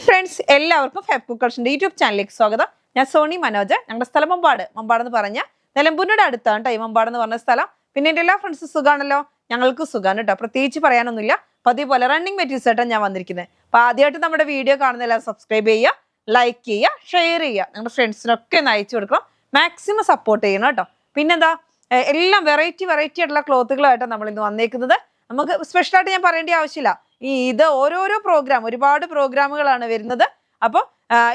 Friends, എല്ലാവർക്കും fab cook കളക്ഷൻ്റെ YouTube ചാനലിലേക്ക് സ്വാഗതം. ഞാൻ സോണി മനോജ്. ഞങ്ങളുടെ സ്ഥലം മമ്പാട് എന്ന് പറഞ്ഞാൽ നിലമ്പൂരിനോട് അടുത്താണ് കേട്ടോ ഈ മമ്പാട് എന്ന് പറഞ്ഞ സ്ഥലം. പിന്നെ എൻ്റെ എല്ലാ ഫ്രണ്ട്സും സുഖമാണല്ലോ? ഞങ്ങൾക്ക് സുഖമാണ് കേട്ടോ, പ്രത്യേകിച്ച് പറയാനൊന്നുമില്ല. അപ്പോൾ അതേപോലെ റണ്ണിങ് മെറ്റീരിയൽസ് ആയിട്ടാണ് ഞാൻ വന്നിരിക്കുന്നത്. അപ്പോൾ ആദ്യമായിട്ട് നമ്മുടെ വീഡിയോ കാണുന്നതെല്ലാം സബ്സ്ക്രൈബ് ചെയ്യുക, ലൈക്ക് ചെയ്യുക, ഷെയർ ചെയ്യുക, നിങ്ങളുടെ ഫ്രണ്ട്സിനൊക്കെ ഒന്ന് അയച്ചു കൊടുക്കണം. മാക്സിമം സപ്പോർട്ട് ചെയ്യണം കേട്ടോ. പിന്നെന്താ, എല്ലാം വെറൈറ്റി ആയിട്ടുള്ള ക്ലോത്തുകളായിട്ടാണ് നമ്മൾ ഇന്ന് വന്നേക്കുന്നത്. നമുക്ക് സ്പെഷ്യലായിട്ട് ഞാൻ പറയേണ്ട ആവശ്യമില്ല. ഇത് ഓരോരോ പ്രോഗ്രാം, ഒരുപാട് പ്രോഗ്രാമുകളാണ് വരുന്നത്. അപ്പോൾ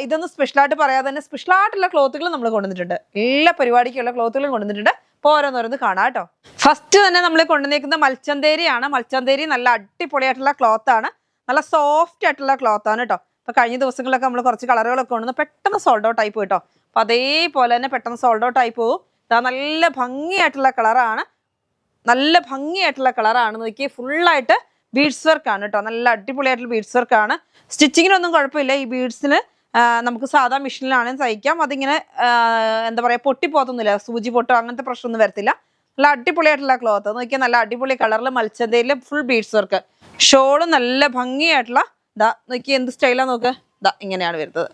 ഇതൊന്നും സ്പെഷ്യലായിട്ട് പറയാതെ തന്നെ സ്പെഷ്യലായിട്ടുള്ള ക്ലോത്തുകൾ നമ്മൾ കൊണ്ടുവന്നിട്ടുണ്ട്. എല്ലാ പരിപാടിക്കുള്ള ക്ലോത്തുകളും കൊണ്ടുവന്നിട്ടുണ്ട്. അപ്പോൾ ഓരോന്നോരോന്ന് കാണാം കേട്ടോ. ഫസ്റ്റ് തന്നെ നമ്മൾ കൊണ്ടുവന്നേക്കുന്നത് മൽച്ചന്തേരിയാണ്. മൽച്ചന്തേരി നല്ല അടിപൊളിയായിട്ടുള്ള ക്ലോത്താണ്, നല്ല സോഫ്റ്റ് ആയിട്ടുള്ള ക്ലോത്താണ് കേട്ടോ. അപ്പോൾ കഴിഞ്ഞ ദിവസങ്ങളിലൊക്കെ നമ്മൾ കുറച്ച് കളറുകളൊക്കെ കൊണ്ടുവന്ന് പെട്ടെന്ന് സോൾഡ് ഔട്ട് ആയി പോയി കേട്ടോ. അപ്പോൾ അതേപോലെ തന്നെ പെട്ടെന്ന് സോൾഡ് ഔട്ട് ആയി പോകും. നല്ല ഭംഗിയായിട്ടുള്ള കളറാണ്, നോക്കി. ഫുള്ളായിട്ട് ബീഡ്സ് വർക്കാണ് കേട്ടോ, നല്ല അടിപൊളിയായിട്ടുള്ള ബീഡ്സ് വർക്കാണ്. സ്റ്റിച്ചിങ്ങിനൊന്നും കുഴപ്പമില്ല. ഈ ബീഡ്സിന് നമുക്ക് സാധാ മെഷീനിലാണെങ്കിൽ തയ്ക്കാം. അതിങ്ങനെ എന്താ പറയുക, പൊട്ടിപ്പോത്തൊന്നുമില്ല, സൂചി പൊട്ടോ അങ്ങനത്തെ പ്രശ്നമൊന്നും വരത്തില്ല. നല്ല അടിപൊളിയായിട്ടുള്ള ക്ലോത്ത് നോക്കിയാൽ, നല്ല അടിപൊളി കളറിൽ മൽച്ചന്തയിൽ ഫുൾ ബീഡ്സ് വർക്ക്. ഷോള് നല്ല ഭംഗിയായിട്ടുള്ള നോക്കി എന്ത് സ്റ്റൈലാണ് നോക്ക്. ഇങ്ങനെയാണ് വരുന്നത്.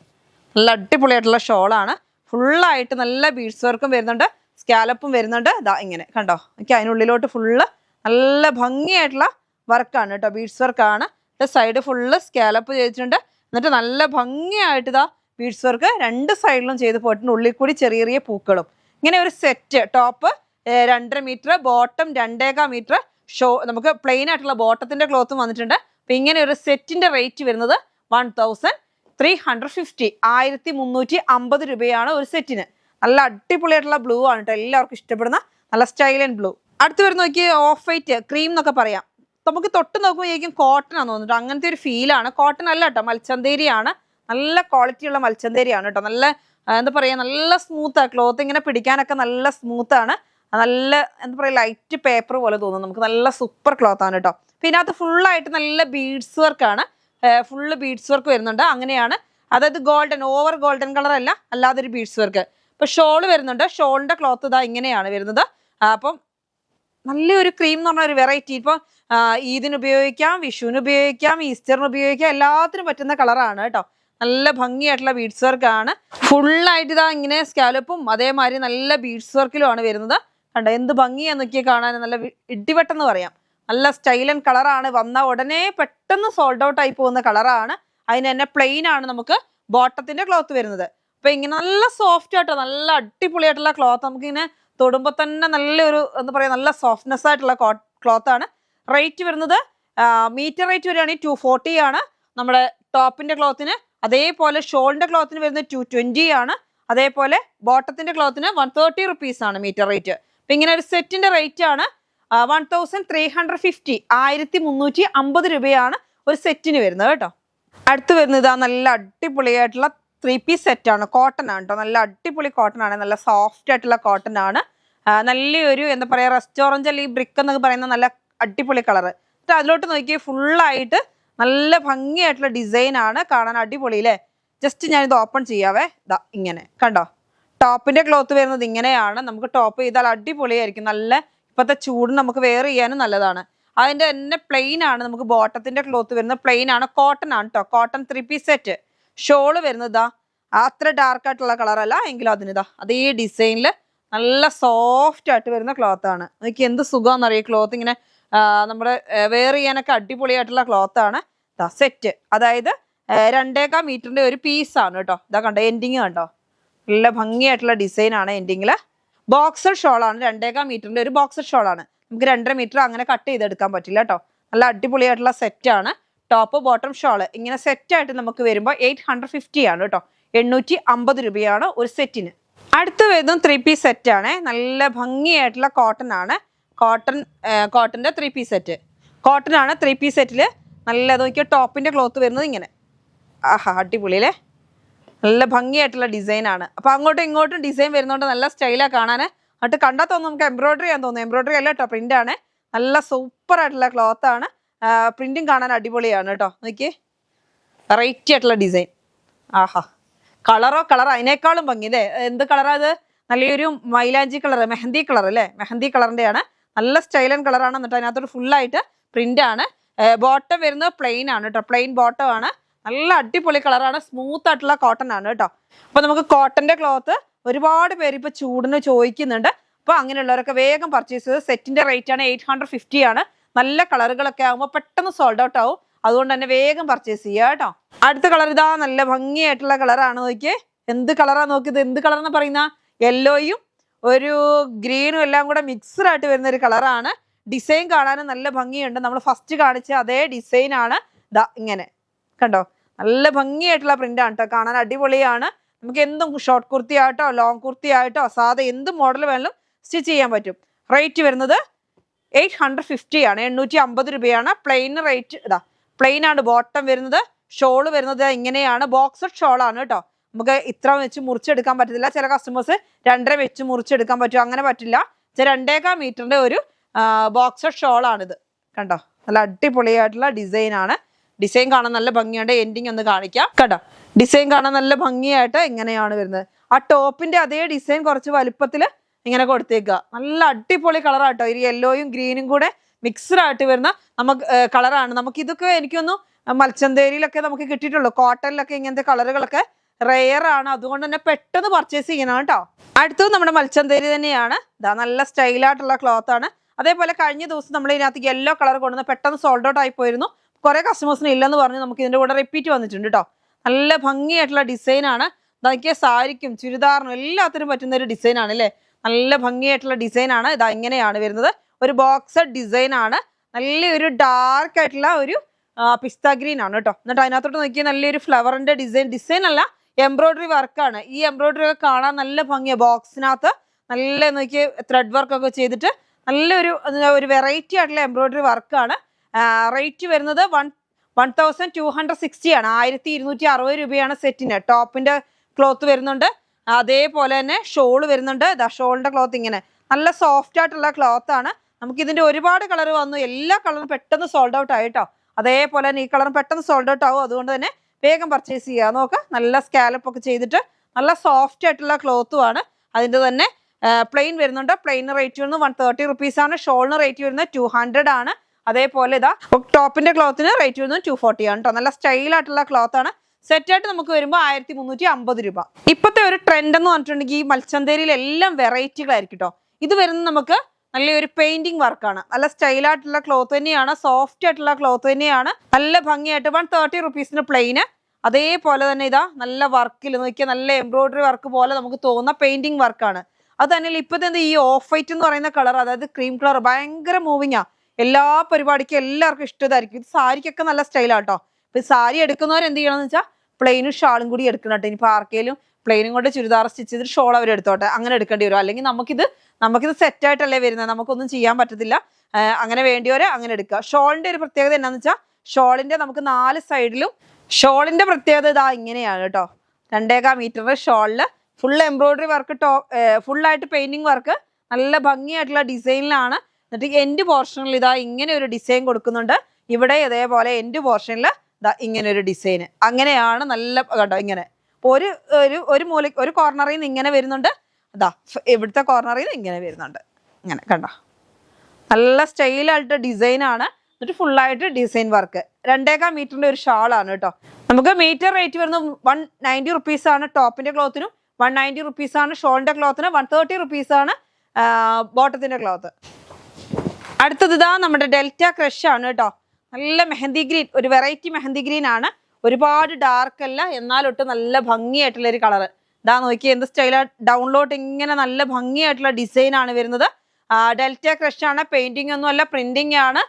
നല്ല അടിപൊളിയായിട്ടുള്ള ഷോളാണ്. ഫുള്ളായിട്ട് നല്ല ബീഡ്സ് വർക്കും വരുന്നുണ്ട്, സ്കാലപ്പും വരുന്നുണ്ട്. ഇങ്ങനെ കണ്ടോ, എനിക്ക് അതിനുള്ളിലോട്ട് ഫുള്ള് നല്ല ഭംഗിയായിട്ടുള്ള വർക്കാണ് കേട്ടോ, ബീഡ്സ് വർക്കാണ്. സൈഡ് ഫുള്ള് സ്കാലപ്പ് ചെയ്തിട്ടുണ്ട്. എന്നിട്ട് നല്ല ഭംഗിയായിട്ട് ബീഡ്സ് വർക്ക് രണ്ട് സൈഡിലും ചെയ്ത് പോയിട്ടുണ്ട്. ഉള്ളിൽ കൂടി ചെറിയ പൂക്കളും. ഇങ്ങനെ ഒരു set, top 2.5 metre, bottom 2.25 metre. നമുക്ക് പ്ലെയിൻ ആയിട്ടുള്ള ബോട്ടത്തിന്റെ ക്ലോത്തും വന്നിട്ടുണ്ട്. അപ്പൊ ഇങ്ങനെ ഒരു സെറ്റിന്റെ റേറ്റ് വരുന്നത് 1350, 1350 രൂപയാണ് ഒരു സെറ്റിന്. നല്ല അടിപൊളിയായിട്ടുള്ള ബ്ലൂ ആണ് കേട്ടോ, എല്ലാവർക്കും ഇഷ്ടപ്പെടുന്ന നല്ല സ്റ്റൈൽ ആൻഡ് ബ്ലൂ. അടുത്ത് വരുന്ന നോക്കി ഓഫ് വൈറ്റ് ക്രീം എന്നൊക്കെ പറയാം. നമുക്ക് തൊട്ട് നോക്കുമ്പോഴേക്കും കോട്ടൺ ആണെന്ന് തോന്നിട്ട് അങ്ങനത്തെ ഒരു ഫീലാണ്. കോട്ടൺ അല്ല കേട്ടോ, മൽച്ചന്തേരിയാണ്. നല്ല ക്വാളിറ്റി ഉള്ള മൽച്ചന്തേരിയാണ് കേട്ടോ. നല്ല എന്താ പറയുക, നല്ല സ്മൂത്താണ് ക്ലോത്ത്. ഇങ്ങനെ പിടിക്കാനൊക്കെ നല്ല സ്മൂത്താണ്. നല്ല എന്താ പറയുക, ലൈറ്റ് പേപ്പർ പോലെ തോന്നും നമുക്ക്. നല്ല സൂപ്പർ ക്ലോത്ത് ആണ് കേട്ടോ. പിന്നെ അത് ഫുള്ളായിട്ട് നല്ല ബീഡ്സ് വർക്കാണ്, ഫുള്ള് ബീഡ്സ് വർക്ക് വരുന്നുണ്ട്. അങ്ങനെയാണ്, അതായത് ഗോൾഡൻ, ഓവർ ഗോൾഡൻ കളർ അല്ല, അല്ലാതൊരു ബീഡ്സ് വർക്ക്. ഇപ്പൊ ഷോള് വരുന്നുണ്ട്. ഷോളിന്റെ ക്ലോത്ത് ഇങ്ങനെയാണ് വരുന്നത്. അപ്പം നല്ലൊരു ക്രീം എന്ന് പറഞ്ഞ ഒരു വെറൈറ്റി. ഇപ്പൊ ഈദിന് ഉപയോഗിക്കാം, വിഷുവിന് ഉപയോഗിക്കാം, ഈസ്റ്ററിന് ഉപയോഗിക്കാം, എല്ലാത്തിനും പറ്റുന്ന കളറാണ് കേട്ടോ. നല്ല ഭംഗിയായിട്ടുള്ള ബീഡ്സ് വർക്കാണ്. ഫുള്ളായിട്ട് ഇങ്ങനെ സ്കാലപ്പും അതേമാതിരി നല്ല ബീഡ്സ് വർക്കിലുമാണ് വരുന്നത്. കണ്ടോ എന്ത് ഭംഗിയാന്ന് നോക്കിയാൽ കാണാൻ. നല്ല ഇടിവെട്ടെന്ന് പറയാം. നല്ല സ്റ്റൈൽ ആൻഡ് കളറാണ്. വന്ന ഉടനെ പെട്ടെന്ന് സോൾഡ് ഔട്ട് ആയി പോകുന്ന കളറാണ്. അതിന് തന്നെ പ്ലെയിൻ ആണ് നമുക്ക് ബോട്ടത്തിന്റെ ക്ലോത്ത് വരുന്നത്. അപ്പൊ ഇങ്ങനെ നല്ല സോഫ്റ്റ് ആയിട്ടോ, നല്ല അടിപൊളിയായിട്ടുള്ള ക്ലോത്ത്. നമുക്കിങ്ങനെ തൊടുമ്പോൾ തന്നെ നല്ലൊരു എന്താ പറയുക, നല്ല സോഫ്റ്റ്നെസ് ആയിട്ടുള്ള ക്ലോത്ത് ആണ്. റേറ്റ് വരുന്നത് മീറ്റർ റേറ്റ് വരികയാണെങ്കിൽ 240 ആണ് നമ്മുടെ ടോപ്പിന്റെ ക്ലോത്തിന്. അതേപോലെ ഷോളിന്റെ ക്ലോത്തിന് വരുന്നത് 220 ആണ്. അതേപോലെ ബോട്ടത്തിന്റെ ക്ലോത്തിന് 130 റുപ്പീസ് ആണ് മീറ്റർ റേറ്റ്. അപ്പൊ ഇങ്ങനെ ഒരു സെറ്റിന്റെ റേറ്റ് ആണ് 1350, 1350 രൂപയാണ് ഒരു സെറ്റിന് വരുന്നത് കേട്ടോ. അടുത്ത് വരുന്നത് നല്ല അടിപൊളിയായിട്ടുള്ള 3 പീസ് സെറ്റാണ്. കോട്ടൺ ആണ് കേട്ടോ, നല്ല അടിപൊളി കോട്ടൺ ആണ്. നല്ല സോഫ്റ്റ് ആയിട്ടുള്ള കോട്ടൺ ആണ്. നല്ലൊരു എന്താ പറയുക, റെസ്റ്റോറൻറ്റ് അല്ലെങ്കിൽ ബ്രിക്ക് എന്നൊക്കെ പറയുന്ന നല്ല അടിപൊളി കളറ്. എന്നിട്ട് അതിലോട്ട് നോക്കിയാൽ ഫുള്ളായിട്ട് നല്ല ഭംഗിയായിട്ടുള്ള ഡിസൈൻ ആണ്, കാണാൻ അടിപൊളി അല്ലേ. ജസ്റ്റ് ഞാനിത് ഓപ്പൺ ചെയ്യാവേ. ഇങ്ങനെ കണ്ടോ, ടോപ്പിന്റെ ക്ലോത്ത് വരുന്നത് ഇങ്ങനെയാണ്. നമുക്ക് ടോപ്പ് ചെയ്താൽ അടിപൊളിയായിരിക്കും. നല്ല ഇപ്പോഴത്തെ ചൂടിന് നമുക്ക് വെയർ ചെയ്യാനും നല്ലതാണ്. അതിൻ്റെ തന്നെ പ്ലെയിൻ ആണ്. നമുക്ക് ബോട്ടത്തിന്റെ ക്ലോത്ത് വരുന്നത് പ്ലെയിൻ ആണ്, കോട്ടൺ ആണ് കേട്ടോ. Cotton 3 piece set. ഷോള് വരുന്നത് അത്ര ഡാർക്ക് ആയിട്ടുള്ള കളറല്ല എങ്കിലും അതിന് അതേ ഡിസൈനിൽ നല്ല സോഫ്റ്റ് ആയിട്ട് വരുന്ന ക്ലോത്ത് ആണ്. എനിക്ക് എന്ത് സുഖമാണെന്നറിയാം. ക്ലോത്ത് ഇങ്ങനെ നമ്മുടെ വെയർ ചെയ്യാനൊക്കെ അടിപൊളിയായിട്ടുള്ള ക്ലോത്ത് ആണ്. സെറ്റ്, അതായത് 2.25 മീറ്ററിന്റെ ഒരു പീസാണ് കേട്ടോ. കണ്ടോ എൻഡിങ് കണ്ടോ, നല്ല ഭംഗിയായിട്ടുള്ള ഡിസൈൻ ആണ്. എൻഡിങ്ങില് ബോക്സർ ഷോളാണ്. 2.25 മീറ്ററിന്റെ ഒരു ബോക്സർ ഷോളാണ്. നമുക്ക് 2.5 മീറ്റർ അങ്ങനെ കട്ട് ചെയ്തെടുക്കാൻ പറ്റില്ല കേട്ടോ. നല്ല അടിപൊളിയായിട്ടുള്ള സെറ്റാണ്. ടോപ്പ് ബോട്ടം ഷോള് ഇങ്ങനെ സെറ്റായിട്ട് നമുക്ക് വരുമ്പോൾ 850 ആണ് കേട്ടോ. 850 രൂപയാണ് ഒരു സെറ്റിന്. അടുത്ത് വരുന്നതും 3 പീസ് സെറ്റാണ്. നല്ല ഭംഗിയായിട്ടുള്ള കോട്ടൺ ആണ്. കോട്ടന്റെ 3 പീസ് സെറ്റ്. കോട്ടൺ ആണ് 3 പീസ് സെറ്റിൽ. നല്ല നോക്കിയ ടോപ്പിന്റെ ക്ലോത്ത് വരുന്നത് ഇങ്ങനെ. അടിപൊളിയല്ലേ, നല്ല ഭംഗിയായിട്ടുള്ള ഡിസൈൻ ആണ്. അപ്പൊ അങ്ങോട്ടും ഇങ്ങോട്ടും ഡിസൈൻ വരുന്നതുകൊണ്ട് നല്ല സ്റ്റൈലാണ് കാണാൻ. എന്നിട്ട് കണ്ടാൽ തോന്നും നമുക്ക് എംബ്രോയിഡറി ചെയ്യാൻ തോന്നുന്നു. എംബ്രോയിഡറി അല്ല കേട്ടോ, പ്രിന്റ് ആണ്. നല്ല സൂപ്പർ ആയിട്ടുള്ള ക്ലോത്ത് ആണ്. പ്രിന്റും കാണാൻ അടിപൊളിയാണ് കേട്ടോ. നോക്കിയേ, വെറൈറ്റി ആയിട്ടുള്ള ഡിസൈൻ. കളറോ അതിനേക്കാളും ഭംഗി അല്ലേ. എന്ത് കളറാ അത്? നല്ലൊരു മൈലാഞ്ചി കളർ, മെഹന്തി കളർ അല്ലേ. മെഹന്തി കളറിന്റെ ആണ്. നല്ല സ്റ്റൈൽ ആൻഡ് കളറാണ്. എന്നിട്ട് അതിനകത്തൊരു ഫുള്ളായിട്ട് പ്രിന്റ് ആണ്. ബോട്ടം വരുന്നത് പ്ലെയിൻ ആണ് കേട്ടോ. പ്ലെയിൻ ബോട്ടം ആണ്. നല്ല അടിപൊളി കളറാണ്, സ്മൂത്ത് ആയിട്ടുള്ള കോട്ടൺ ആണ് കേട്ടോ. അപ്പൊ നമുക്ക് കോട്ടന്റെ ക്ലോത്ത് ഒരുപാട് പേര് ഇപ്പൊ ചൂടിന് ചോദിക്കുന്നുണ്ട്. അപ്പൊ അങ്ങനെയുള്ളവരൊക്കെ വേഗം പർച്ചേസ് ചെയ്ത്. സെറ്റിന്റെ റേറ്റ് ആണ് 850 ആണ്. നല്ല കളറുകളൊക്കെ ആകുമ്പോൾ പെട്ടെന്ന് സോൾഡ് ഔട്ട് ആവും. അതുകൊണ്ട് തന്നെ വേഗം പർച്ചേസ് ചെയ്യുക കേട്ടോ. അടുത്ത കളർ ഇതാ, നല്ല ഭംഗിയായിട്ടുള്ള കളറാണ്. നോക്കിയേ, എന്ത് കളറാ നോക്കിയത്, എന്ത് കളർ എന്ന് പറയുന്ന യെല്ലോയും ഒരു ഗ്രീനും എല്ലാം കൂടെ മിക്സ്ഡ് ആയിട്ട് വരുന്ന ഒരു കളറാണ്. ഡിസൈൻ കാണാനും നല്ല ഭംഗിയുണ്ട്. നമ്മൾ ഫസ്റ്റ് കാണിച്ച അതേ ഡിസൈൻ ആണ്. ദാ ഇങ്ങനെ കണ്ടോ, നല്ല ഭംഗിയായിട്ടുള്ള പ്രിന്റ് ആണ് കേട്ടോ, കാണാൻ അടിപൊളിയാണ്. നമുക്ക് എന്തും ഷോർട്ട് കുർത്തി ആയിട്ടോ ലോങ് കുർത്തി ആയിട്ടോ സാധാ എന്ത് മോഡൽ വേണമെങ്കിലും സ്റ്റിച്ച് ചെയ്യാൻ പറ്റും. റേറ്റ് വരുന്നത് 850 ആണ്, 850 രൂപയാണ്. പ്ലെയിൻ റേറ്റ് ഇതാ, പ്ലെയിൻ ആണ് ബോട്ടം വരുന്നത്. ഷോള് വരുന്നത് ഇങ്ങനെയാണ്, ബോക്സർ ഷോൾ ആണ് കേട്ടോ. നമുക്ക് ഇത്ര വെച്ച് മുറിച്ചെടുക്കാൻ പറ്റത്തില്ല. ചില കസ്റ്റമേഴ്സ് 2.5 വെച്ച് മുറിച്ചെടുക്കാൻ പറ്റും, അങ്ങനെ പറ്റില്ല. 2.25 മീറ്ററിന്റെ ഒരു ബോക്സർ ഷോൾ ആണിത്. കണ്ടോ, നല്ല അടിപൊളിയായിട്ടുള്ള ഡിസൈൻ ആണ്. ഡിസൈൻ കാണാൻ നല്ല ഭംഗിയുണ്ട്. എൻഡിങ് ഒന്ന് കാണിക്കാം. കണ്ടോ, ഡിസൈൻ കാണാൻ നല്ല ഭംഗിയായിട്ട് ഇങ്ങനെയാണ് വരുന്നത്. ആ ടോപ്പിന്റെ അതേ ഡിസൈൻ കുറച്ച് വലുപ്പത്തിൽ ഇങ്ങനെ കൊടുത്തേക്കുക. നല്ല അടിപൊളി കളറാട്ടോ. ഈ യെല്ലോയും ഗ്രീനും കൂടെ മിക്സ്ഡ് ആയിട്ട് വരുന്ന നമുക്ക് കളറാണ്. നമുക്ക് ഇതൊക്കെ എനിക്കൊന്നു മൽച്ചന്തേരിയിലൊക്കെ നമുക്ക് കിട്ടിയിട്ടുള്ളൂ. കോട്ടണിലൊക്കെ ഇങ്ങനത്തെ കളറുകളൊക്കെ റെയർ ആണ്. അതുകൊണ്ട് തന്നെ പെട്ടെന്ന് പർച്ചേസ് ചെയ്യണം കേട്ടോ. അടുത്തത് നമ്മുടെ മൽച്ചന്തേരി തന്നെയാണ്. ഇതാ നല്ല സ്റ്റൈലായിട്ടുള്ള ക്ലോത്ത് ആണ്. അതേപോലെ കഴിഞ്ഞ ദിവസം നമ്മൾ ഇതിനകത്ത് യെല്ലോ കളർ കൊണ്ടുവന്ന് പെട്ടെന്ന് സോൾഡ് ഔട്ട് ആയി പോയിരുന്നു. കുറെ കസ്റ്റമേഴ്സിന് ഇല്ലെന്ന് പറഞ്ഞ് നമുക്ക് ഇതിന്റെ കൂടെ റിപ്പീറ്റ് വന്നിട്ടുണ്ട് കേട്ടോ. നല്ല ഭംഗിയായിട്ടുള്ള ഡിസൈൻ ആണ്. ഇതൊക്കെ സാരിക്കും ചുരിദാറിനും എല്ലാത്തിനും പറ്റുന്ന ഒരു ഡിസൈൻ ആണ് അല്ലേ. നല്ല ഭംഗിയായിട്ടുള്ള ഡിസൈൻ ആണ്. ഇതാ ഇങ്ങനെയാണ് വരുന്നത്. ഒരു ബോക്സർ ഡിസൈൻ ആണ്. നല്ലൊരു ഡാർക്ക് ആയിട്ടുള്ള ഒരു പിസ്ത ഗ്രീൻ ആണ് കേട്ടോ. എന്നിട്ട് അതിനകത്തോട്ട് നോക്കിയാൽ നല്ലൊരു ഫ്ലവറിന്റെ ഡിസൈൻ അല്ല, എംബ്രോയിഡറി വർക്കാണ്. ഈ എംബ്രോയിഡറി ഒക്കെ കാണാൻ നല്ല ഭംഗിയാണ്. ബോക്സിനകത്ത് നല്ല നോക്കിയ ത്രെഡ് വർക്ക് ഒക്കെ ചെയ്തിട്ട് നല്ലൊരു വെറൈറ്റി ആയിട്ടുള്ള എംബ്രോയിഡറി വർക്കാണ്. റേറ്റ് വരുന്നത് 1260 ആണ്. 1260 രൂപയാണ് സെറ്റിന്. ടോപ്പിന്റെ ക്ലോത്ത് വരുന്നുണ്ട്. അതേപോലെ തന്നെ ഷോള് വരുന്നുണ്ട്. ഷോളിന്റെ ക്ലോത്ത് ഇങ്ങനെ നല്ല സോഫ്റ്റ് ആയിട്ടുള്ള ക്ലോത്ത് ആണ്. നമുക്ക് ഇതിന്റെ ഒരുപാട് കളർ വന്നു. എല്ലാ കളറും പെട്ടെന്ന് സോൾഡ് ഔട്ട് ആയിട്ടോ. അതേപോലെ തന്നെ ഈ കളറും പെട്ടെന്ന് സോൾഡ് ഔട്ട് ആവും. അതുകൊണ്ട് തന്നെ വേഗം പർച്ചേസ് ചെയ്യുക. നോക്കാം, നല്ല സ്കാലപ്പ് ഒക്കെ ചെയ്തിട്ട് നല്ല സോഫ്റ്റ് ആയിട്ടുള്ള ക്ലോത്തും ആണ്. അതിന്റെ തന്നെ പ്ലെയിൻ വരുന്നുണ്ട്. പ്ലെയിൻ റേറ്റ് വരുന്നത് 130 റുപ്പീസ് ആണ്. ഷോളിന് റേറ്റ് വരുന്നത് 200 ആണ്. അതേപോലെ ഇതാ ടോപ്പിന്റെ ക്ലോത്തിന് റേറ്റ് വരുന്നത് 240 ആണ് കേട്ടോ. നല്ല സ്റ്റൈൽ ആയിട്ടുള്ള ക്ലോത്ത് ആണ്. സെറ്റായിട്ട് നമുക്ക് വരുമ്പോൾ 1350 രൂപ. ഇപ്പോഴത്തെ ഒരു ട്രെൻഡ് എന്ന് പറഞ്ഞിട്ടുണ്ടെങ്കിൽ ഈ മൽച്ചന്തേരിയിൽ എല്ലാം വെറൈറ്റികളായിരിക്കും കേട്ടോ. ഇത് വരുന്നത് നമുക്ക് നല്ലൊരു പെയിന്റിങ് വർക്കാണ്. നല്ല സ്റ്റൈലായിട്ടുള്ള ക്ലോത്ത് തന്നെയാണ്. സോഫ്റ്റ് ആയിട്ടുള്ള ക്ലോത്ത് തന്നെയാണ്. നല്ല ഭംഗിയായിട്ട് 130 റുപ്പീസിന് പ്ലെയിന്. അതേപോലെ തന്നെ ഇതാ നല്ല വർക്കിൽ നോക്കിയാൽ നല്ല എംബ്രോയിഡറി വർക്ക് പോലെ നമുക്ക് തോന്നുന്ന പെയിന്റിങ് വർക്കാണ്. അത് തന്നെ ഇപ്പോഴത്തെ ഈ ഓഫ് വൈറ്റ് എന്ന് പറയുന്ന കളർ, അതായത് ക്രീം കളർ ഭയങ്കര മൂവിങ്ങാ. എല്ലാ പരിപാടിക്കും എല്ലാവർക്കും ഇഷ്ടമായിരിക്കും. ഇത് സാരിക്കൊക്കെ നല്ല സ്റ്റൈലാട്ടോ. ഇപ്പൊ സാരി എടുക്കുന്നവർ എന്ത് ചെയ്യണമെന്ന് വെച്ചാൽ പ്ലെയിനും ഷാളും കൂടി എടുക്കണം കേട്ടോ. ഇനിയിപ്പോൾ ആർക്കെങ്കിലും പ്ലെയിനും കൊണ്ട് ചുരിദാർ സ്റ്റിച്ച് ചെയ്തിട്ട് ഷോൾ അവർ എടുത്തോട്ടെ, അങ്ങനെ എടുക്കേണ്ടി വരും. അല്ലെങ്കിൽ നമുക്കിത് സെറ്റായിട്ടല്ലേ വരുന്നത്, നമുക്കൊന്നും ചെയ്യാൻ പറ്റത്തില്ല. അങ്ങനെ വേണ്ടിയവരെ അങ്ങനെ എടുക്കുക. ഷോളിന്റെ ഒരു പ്രത്യേകത എന്നാന്ന് വെച്ചാൽ ഷോളിന്റെ നമുക്ക് 4 സൈഡിലും ഷോളിന്റെ പ്രത്യേകത ഇതാ ഇങ്ങനെയാണ് കേട്ടോ. 2.25 മീറ്റർ ഷോളില് ഫുൾ എംബ്രോയിഡറി വർക്ക്, ഫുള്ളായിട്ട് പെയിന്റിങ് വർക്ക്, നല്ല ഭംഗിയായിട്ടുള്ള ഡിസൈനിലാണ്. എന്നിട്ട് എൻഡ് പോർഷനിൽ ഇതാ ഇങ്ങനെ ഒരു ഡിസൈൻ കൊടുക്കുന്നുണ്ട്. ഇവിടെ ഇതേപോലെ എൻഡ് പോർഷനിൽ ഇതാ ഇങ്ങനെ ഒരു ഡിസൈൻ. അങ്ങനെയാണ് നല്ല കേട്ടോ. ഇങ്ങനെ ഒരു ഒരു കോർണറിൽ നിന്ന് ഇങ്ങനെ വരുന്നുണ്ട്. അതാ ഇവിടുത്തെ കോർണറിൽ നിന്ന് ഇങ്ങനെ വരുന്നുണ്ട്. ഇങ്ങനെ കണ്ടോ, നല്ല സ്റ്റൈലായിട്ട് ഡിസൈനാണ്. എന്നിട്ട് ഫുള്ളായിട്ട് ഡിസൈൻ വർക്ക്. 2.25 മീറ്ററിന്റെ ഒരു ഷാളാണ് കേട്ടോ. നമുക്ക് മീറ്റർ റേറ്റ് വരുന്നത് 190 റുപ്പീസ് ആണ്. ടോപ്പിന്റെ ക്ലോത്തിനും 190 റുപ്പീസ് ആണ്. ഷോളിന്റെ ക്ലോത്തിന് 130 റുപ്പീസ് ആണ് ബോട്ടത്തിന്റെ ക്ലോത്ത്. അടുത്തത് ഇതാ നമ്മുടെ ഡെൽറ്റ ക്രഷ് ആണ് കേട്ടോ. നല്ല മെഹന്തി ഗ്രീൻ, ഒരു വെറൈറ്റി മെഹന്തി ഗ്രീൻ ആണ്. ഒരുപാട് ഡാർക്ക് അല്ല, എന്നാലൊട്ട് നല്ല ഭംഗിയായിട്ടുള്ള ഒരു കളർ. ഇതാ നോക്കി എന്ത് സ്റ്റൈലാ. ഡൗൺലോഡ് ഇങ്ങനെ നല്ല ഭംഗിയായിട്ടുള്ള ഡിസൈൻ ആണ് വരുന്നത്. ഡെൽറ്റ ക്രഷ് ആണ്. പെയിന്റിംഗ് ഒന്നും അല്ല, പ്രിന്റിംഗ് ആണ്.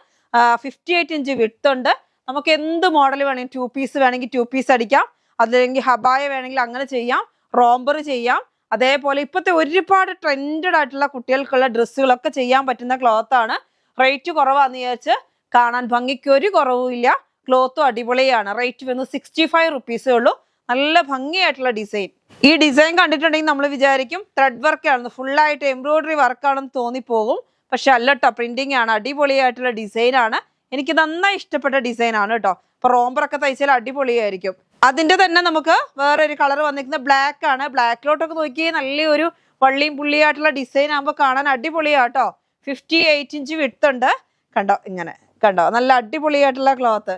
58 ഇഞ്ച് വിഡ്ത്ത് ഉണ്ട്. നമുക്ക് എന്ത് മോഡൽ വേണമെങ്കിൽ 2 പീസ് വേണമെങ്കിൽ 2 പീസ് അടിക്കാം. അതല്ലെങ്കിൽ ഹബായ വേണമെങ്കിൽ അങ്ങനെ ചെയ്യാം. റോംബർ ചെയ്യാം. അതേപോലെ ഇപ്പോഴത്തെ ഒരുപാട് ട്രെൻഡഡ് ആയിട്ടുള്ള കുട്ടികൾക്കുള്ള ഡ്രസ്സുകളൊക്കെ ചെയ്യാൻ പറ്റുന്ന ക്ലോത്ത് ആണ്. റേറ്റ് കുറവാന്ന് വിചാരിച്ച് കാണാൻ ഭംഗിക്ക് ഒരു കുറവുമില്ല. ക്ലോത്തും അടിപൊളിയാണ്. റേറ്റ് വരുന്നത് 65 റുപ്പീസേ ഉള്ളൂ. നല്ല ഭംഗിയായിട്ടുള്ള ഡിസൈൻ. ഈ ഡിസൈൻ കണ്ടിട്ടുണ്ടെങ്കിൽ നമ്മൾ വിചാരിക്കും ത്രെഡ് വർക്ക് ആണെന്ന്, ഫുള്ളായിട്ട് എംബ്രോയിഡറി വർക്കാണെന്ന് തോന്നിപ്പോകും. പക്ഷെ അല്ല കേട്ടോ, പ്രിന്റിംഗ് ആണ്. അടിപൊളിയായിട്ടുള്ള ഡിസൈൻ ആണ്. എനിക്ക് നന്നായി ഇഷ്ടപ്പെട്ട ഡിസൈൻ ആണ് കേട്ടോ. ഇപ്പൊ റോംബറൊക്കെ തയ്ച്ചാൽ അടിപൊളിയായിരിക്കും. അതിന്റെ തന്നെ നമുക്ക് വേറൊരു കളർ വന്നിരിക്കുന്നത് ബ്ലാക്ക് ആണ്. ബ്ലാക്കിലോട്ടൊക്കെ നോക്കി നല്ലൊരു വള്ളിയും പുള്ളിയായിട്ടുള്ള ഡിസൈൻ ആകുമ്പോൾ കാണാൻ അടിപൊളിയാട്ടോ. 58 ഇഞ്ച് വിഡ്ത്ത് ഉണ്ട്. കണ്ടോ, ഇങ്ങനെ കണ്ടോ, നല്ല അടിപൊളിയായിട്ടുള്ള ക്ലോത്ത്.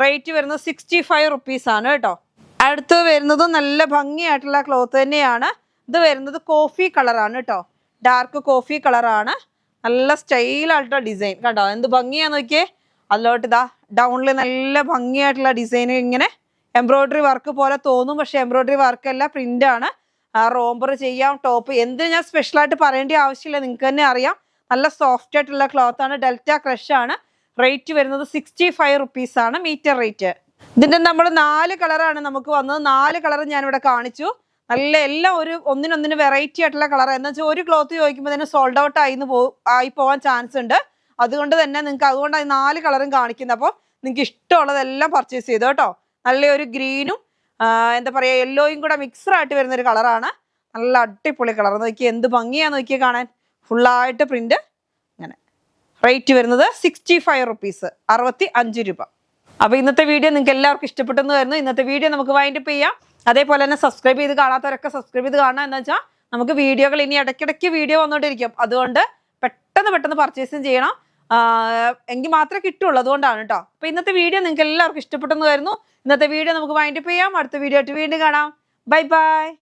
റേറ്റ് വരുന്നത് 65 റുപ്പീസ് ആണ് കേട്ടോ. അടുത്ത് വരുന്നത് നല്ല ഭംഗിയായിട്ടുള്ള ക്ലോത്ത് തന്നെയാണ്. ഇത് വരുന്നത് കോഫി കളറാണ് കേട്ടോ, ഡാർക്ക് കോഫി കളറാണ്. നല്ല സ്റ്റൈലായിട്ടുള്ള ഡിസൈൻ കണ്ടോ, എന്ത് ഭംഗിയാന്ന് നോക്കിയേ. അതിലോട്ട് ഇതാ ഡൗണിൽ നല്ല ഭംഗിയായിട്ടുള്ള ഡിസൈൻ, ഇങ്ങനെ എംബ്രോയിഡറി വർക്ക് പോലെ തോന്നും, പക്ഷെ എംബ്രോയിഡറി വർക്കല്ല, പ്രിന്റ് ആണ്. റോംബർ ചെയ്യാം, ടോപ്പ്, എന്തിനും ഞാൻ സ്പെഷ്യലായിട്ട് പറയേണ്ട ആവശ്യമില്ല, നിങ്ങൾക്ക് തന്നെ അറിയാം. നല്ല സോഫ്റ്റ് ആയിട്ടുള്ള ക്ലോത്ത് ആണ്, ഡെൽറ്റ ക്രഷ് ആണ്. റേറ്റ് വരുന്നത് 65 റുപ്പീസ് ആണ് മീറ്റർ റേറ്റ്. ഇതിന്റെ നമ്മൾ 4 കളറാണ് നമുക്ക് വന്നത്. 4 കളർ ഞാനിവിടെ കാണിച്ചു. നല്ല എല്ലാം ഒരു ഒന്നിനൊന്നിന് വെറൈറ്റി ആയിട്ടുള്ള കളർ. എന്ന് വെച്ചാൽ ഒരു ക്ലോത്ത് ചോദിക്കുമ്പോൾ തന്നെ സോൾഡ് ഔട്ട് ആയി പോവാൻ ചാൻസ് ഉണ്ട്. അതുകൊണ്ട് തന്നെ നിങ്ങൾക്ക് അതുകൊണ്ടാണ് 4 കളറും കാണിക്കുന്നത്. അപ്പോൾ നിങ്ങൾക്ക് ഇഷ്ടമുള്ളതെല്ലാം പർച്ചേസ് ചെയ്തു കേട്ടോ. നല്ലൊരു ഗ്രീനും എന്താ പറയുക യെല്ലോയും കൂടെ മിക്സഡ് ആയിട്ട് വരുന്നൊരു കളറാണ്. നല്ല അടിപൊളി കളർ നോക്കി, എന്ത് ഭംഗിയാന്ന് നോക്കിയാൽ കാണാൻ. ഫുള്ളായിട്ട് പ്രിന്റ്. അങ്ങനെ റേറ്റ് വരുന്നത് 65 റുപ്പീസ്, 65 രൂപ. അപ്പോൾ ഇന്നത്തെ വീഡിയോ നിങ്ങൾക്ക് എല്ലാവർക്കും ഇഷ്ടപ്പെട്ടെന്ന് വരുന്നു. ഇന്നത്തെ വീഡിയോ നമുക്ക് വൈൻഡപ്പ് ചെയ്യാം. അതേപോലെ തന്നെ സബ്സ്ക്രൈബ് ചെയ്ത് കാണാത്തവരൊക്കെ സബ്സ്ക്രൈബ് ചെയ്ത് കാണാം. എന്ന് വെച്ചാൽ നമുക്ക് വീഡിയോകൾ ഇനി ഇടയ്ക്കിടയ്ക്ക് വീഡിയോ വന്നുകൊണ്ടിരിക്കും. അതുകൊണ്ട് പെട്ടെന്ന് പർച്ചേസും ചെയ്യണം, എങ്കിൽ മാത്രമേ കിട്ടുള്ളൂ. അതുകൊണ്ടാണ് കേട്ടോ. അപ്പോൾ ഇന്നത്തെ വീഡിയോ നിങ്ങൾക്ക് എല്ലാവർക്കും ഇഷ്ടപ്പെട്ടെന്ന് വരുന്നു. ഇന്നത്തെ വീഡിയോ നമുക്ക് വൈൻഡപ്പ് ചെയ്യാം. അടുത്ത വീഡിയോ ആയിട്ട് വീണ്ടും കാണാം. Bye bye.